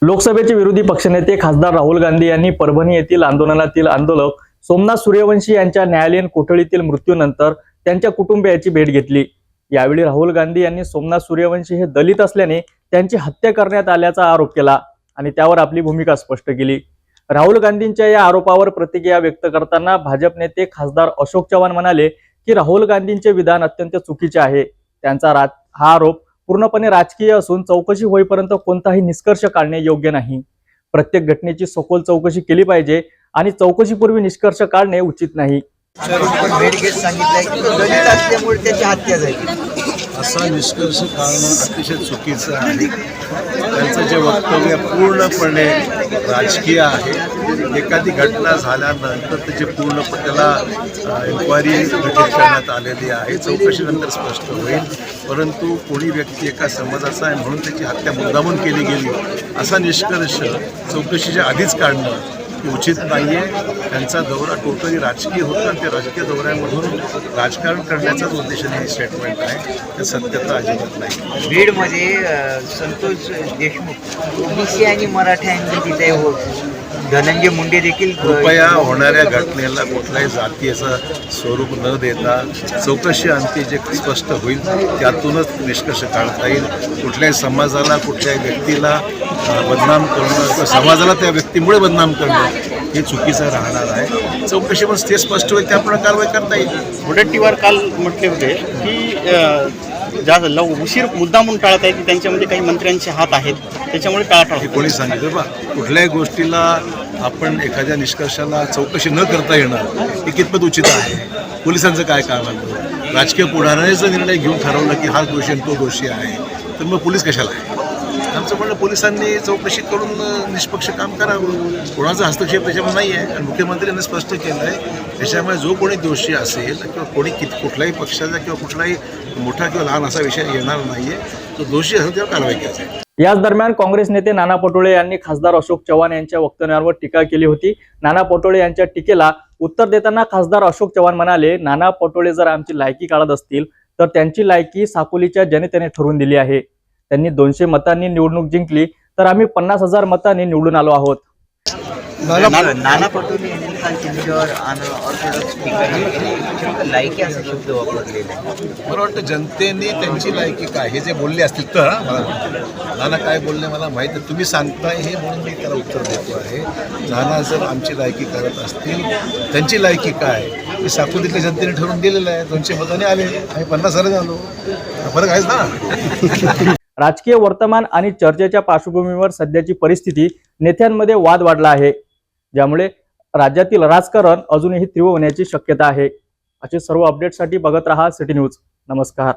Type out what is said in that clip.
लोकसभेचे विरोधी पक्षनेते खासदार राहुल गांधी यांनी परभणी येथील आंदोलनातील आंदोलक सोमनाथ सूर्यवंशी यांच्या न्यायालयीन कोठडीतील मृत्यूनंतर त्यांच्या कुटुंबियाची भेट घेतली। यावेळी राहुल गांधी यांनी सोमनाथ सूर्यवंशी हे दलित असल्याने त्यांची हत्या करण्यात आल्याचा आरोप केला आणि त्यावर आपली भूमिका स्पष्ट केली। राहुल गांधींच्या या आरोपावर प्रतिक्रिया व्यक्त करताना भाजप नेते खासदार अशोक चव्हाण म्हणाले की राहुल गांधींचे विधान अत्यंत चुकीचे आहे। त्यांचा हा आरोप पूर्णपणे राजकीय असून चौकशी होईपर्यंत कोणताही निष्कर्ष काढणे योग्य नाही। प्रत्येक घटनेची सखोल चौकशी केली पाहिजे आणि चौकशीपूर्वी निष्कर्ष काढणे उचित नाही। भेट घेत सांगितलंय की दलित असल्यामुळे त्याची हत्या झाली असा निष्कर्ष काढणं अतिशय चुकीचं आहे। त्यांचं जे वक्तव्य पूर्णपणे राजकीय आहे। एखादी घटना झाल्यानंतर त्याची पूर्णपणे त्याला इन्क्वायरी गठीत करण्यात आलेली आहे, चौकशीनंतर स्पष्ट होईल। परंतु कोणी व्यक्ती एका समाजाचा आहे म्हणून त्याची हत्या मुद्दामून केली गेली असा निष्कर्ष चौकशीच्या आधीच काढणं उचित नाही आहे। त्यांचा दौरा टोटली राजकीय होता आणि त्या राजकीय दौऱ्यामधून राजकारण करण्याचाच उद्देशाने हे स्टेटमेंट आहे, ते सत्यता अजिबात नाही। बीडमध्ये संतोष देशमुख ओबीसी आणि मराठ्यांनी तिथे धनंजय मुंडे देखील कृपया होणाऱ्या घटनेला कुठल्याही जातीचं स्वरूप न देता चौकशी अंती जे स्पष्ट होईल त्यातूनच निष्कर्ष काढता येईल। कुठल्याही समाजाला कुठल्याही व्यक्तीला बदनाम करणं किंवा समाजाला त्या व्यक्तीमुळे बदनाम करणं हे चुकीचं राहणार आहे। चौकशी पण ते स्पष्ट होईल त्याप्रमाणे कारवाई करता येईल। मुदतीवर काल म्हटले होते की उशीर मुद्दामून टाळत आहे की त्यांच्यामध्ये काही मंत्र्यांचे हात आहेत, त्याच्यामुळे टाळाटाळ कोणी सांगितलं बा कुठल्याही गोष्टीला आपण एखाद्या निष्कर्षाला चौकशी न करता येणं हे कितपत उचित आहे। पोलिसांचं काय काम आहे? राजकीय पुढाऱ्याचा निर्णय घेऊन ठरवलं की हा दोषी आणि तो दोषी आहे, तर मग पोलीस कशाला आहे? आमचं म्हणणं पोलिसांनी चौकशी करून निष्पक्ष काम करावं, कोणाचा हस्तक्षेप त्याच्यामध्ये नाही आहे। आणि मुख्यमंत्र्यांनी स्पष्ट केलं आहे त्याच्यामुळे जो कोणी दोषी असेल किंवा कोणी कुठल्याही पक्षाचा किंवा कुठलाही मोठा किंवा लहान असा विषय येणार नाहीये, तो दोषी असेल त्यावर कारवाई करायची आहे। याच दरम्यान काँग्रेस नेते नाना पटोले यांनी खासदार अशोक चव्हाण यांच्या वक्तव्यावर टीका केली होती। नाना पटोले यांच्या टीकेला उत्तर देताना खासदार अशोक चव्हाण म्हणाले, नाना पटोले जर आमची लायकी काढत असतील तर त्यांची लायकी साकोलीच्या जनतेने ठरवून दिली आहे। त्यांनी 200 मतांनी निवडणूक जिंकली तर आम्ही 50,000 मतांनी निवडून आलो आहोत। नाना पटोले यांनी काल चंदीगड ऑर्थोडॉक्स लायकी असा शब्द वापरलेला आहे। मला वाटतं जनतेने त्यांची लायकी काय हे जे बोलले असतील तर नाना काय बोलले मला माहीत आहे, तुम्ही सांगताय हे म्हणून मी त्याला उत्तर देतो आहे। नाना जर आमची लायकी करत असतील त्यांची लायकी काय हे साकोलीतल्या जनतेने ठरवून दिलेलं आहे। 200 मतांनी आले, आम्ही 50,000 आलो, फरक आहेच ना। राजकीय वर्तमान आणि चर्चेच्या पार्श्वभूमीवर सध्याची परिस्थिती नेत्यांमध्ये वाद वाढला आहे, ज्यामुळे राज्यातील राजकारण अजूनही तीव्र होण्याची शक्यता आहे। असे सर्व अपडेटसाठी बघत रहा सिटी न्यूज। नमस्कार।